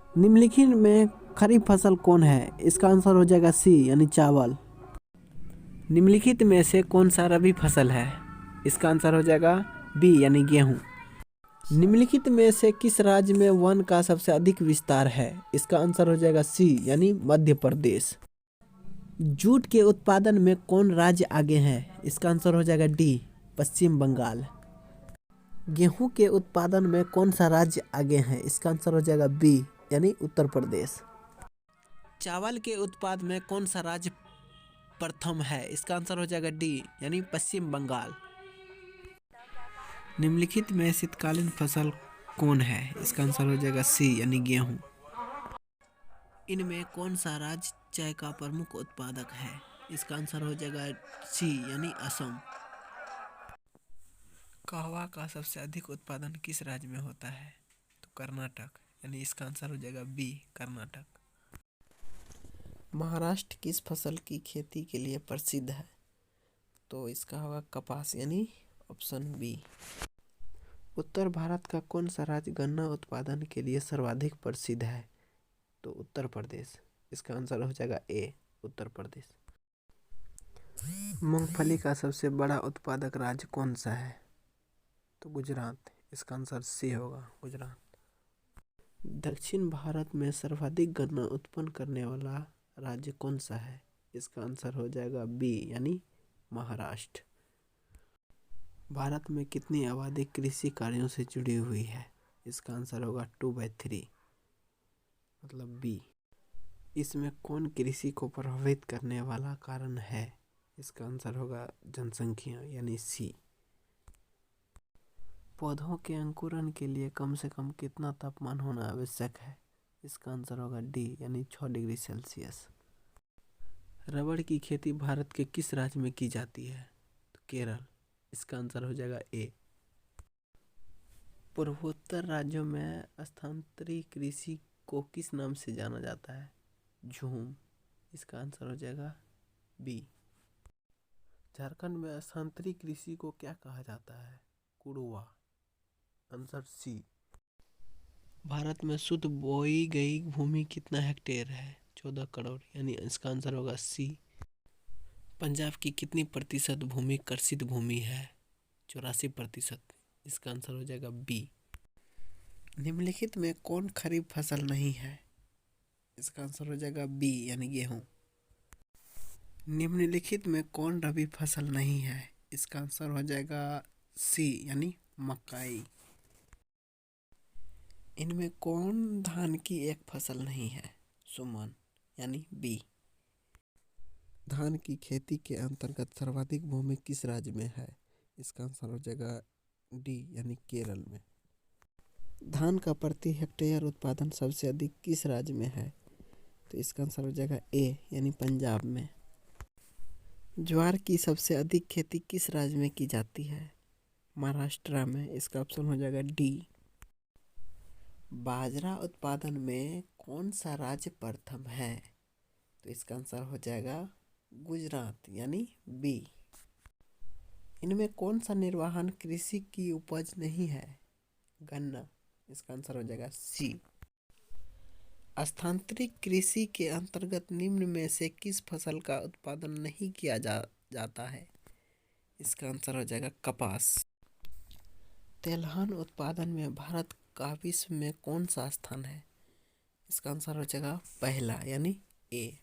निम्नलिखित में खरीफ फसल कौन है? इसका आंसर हो जाएगा सी यानी चावल। निम्नलिखित में से कौन सा रबी फसल है? इसका आंसर हो जाएगा बी यानी गेहूं। निम्नलिखित में से किस राज्य में वन का सबसे अधिक विस्तार है? इसका आंसर हो जाएगा सी यानी मध्य प्रदेश। जूट के उत्पादन में कौन राज्य आगे है? इसका आंसर हो जाएगा डी पश्चिम बंगाल। गेहूं के उत्पादन में कौन सा राज्य आगे है? इसका आंसर हो जाएगा बी यानी उत्तर प्रदेश। चावल के उत्पाद में कौन सा राज्य प्रथम है? इसका आंसर हो जाएगा डी यानी पश्चिम बंगाल। निम्नलिखित में शीतकालीन फसल कौन है? इसका आंसर हो जाएगा सी यानी गेहूं। इनमें कौन सा राज्य चाय का प्रमुख उत्पादक है? इसका आंसर हो जाएगा सी यानी असम। कहवा का सबसे अधिक उत्पादन किस राज्य में होता है? तो कर्नाटक, यानी इसका आंसर हो जाएगा बी कर्नाटक। महाराष्ट्र किस फसल की खेती के लिए प्रसिद्ध है? तो इसका होगा कपास, यानी ऑप्शन बी। उत्तर भारत का कौन सा राज्य गन्ना उत्पादन के लिए सर्वाधिक प्रसिद्ध है? तो उत्तर प्रदेश, इसका आंसर हो जाएगा ए उत्तर प्रदेश। मूंगफली का सबसे बड़ा उत्पादक राज्य कौन सा है? तो गुजरात, इसका आंसर सी होगा गुजरात। दक्षिण भारत में सर्वाधिक गन्ना उत्पन्न करने वाला राज्य कौन सा है? इसका आंसर हो जाएगा बी यानी महाराष्ट्र। भारत में कितनी आबादी कृषि कार्यों से जुड़ी हुई है? इसका आंसर होगा 2/3 मतलब बी। इसमें कौन कृषि को प्रभावित करने वाला कारण है? इसका आंसर होगा जनसंख्या यानी सी। पौधों के अंकुरण के लिए कम से कम कितना तापमान होना आवश्यक है? इसका आंसर होगा डी यानी 6 डिग्री सेल्सियस। रबड़ की खेती भारत के किस राज्य में की जाती है? तो केरल, इसका आंसर हो जाएगा ए। पूर्वोत्तर राज्यों में स्थानांतरित कृषि को किस नाम से जाना जाता है? झूम, इसका आंसर हो जाएगा बी। झारखंड में स्थानांतरित कृषि को क्या कहा जाता है? Kudwa, answer C. भारत में शुद्ध बोई गई भूमि कितना हेक्टेयर है? 14 करोड़, यानी इसका आंसर होगा सी। पंजाब की कितनी प्रतिशत भूमि कृषित भूमि है? 84%, इसका आंसर हो जाएगा बी। निम्नलिखित में कौन खरीफ फसल नहीं है? इसका आंसर हो जाएगा बी यानी गेहूं। निम्नलिखित में कौन रबी फसल नहीं है? इसका आंसर हो जाएगा सी यानी मकई। इनमें कौन धान की एक फसल नहीं है? सुमन, यानी बी। धान की खेती के अंतर्गत सर्वाधिक भूमि किस राज्य में है? इसका आंसर हो जाएगा डी यानी केरल में। धान का प्रति हेक्टेयर उत्पादन सबसे अधिक किस राज्य में है? तो इसका आंसर हो जाएगा ए यानी पंजाब में। ज्वार की सबसे अधिक खेती किस राज्य में की जाती है? महाराष्ट्र में, इसका ऑप्शन हो जाएगा डी। बाजरा उत्पादन में कौन सा राज्य प्रथम है? तो इसका आंसर हो जाएगा गुजरात यानी बी। इनमें कौन सा निर्वहन कृषि की उपज नहीं है? गन्ना, इसका आंसर हो जाएगा सी। स्थानांतरित कृषि के अंतर्गत निम्न में से किस फसल का उत्पादन नहीं किया जाता है? इसका आंसर हो जाएगा कपास। तेलहन उत्पादन में भारत का विश्व में कौन सा स्थान है? इसका आंसर हो जाएगा पहला यानी ए।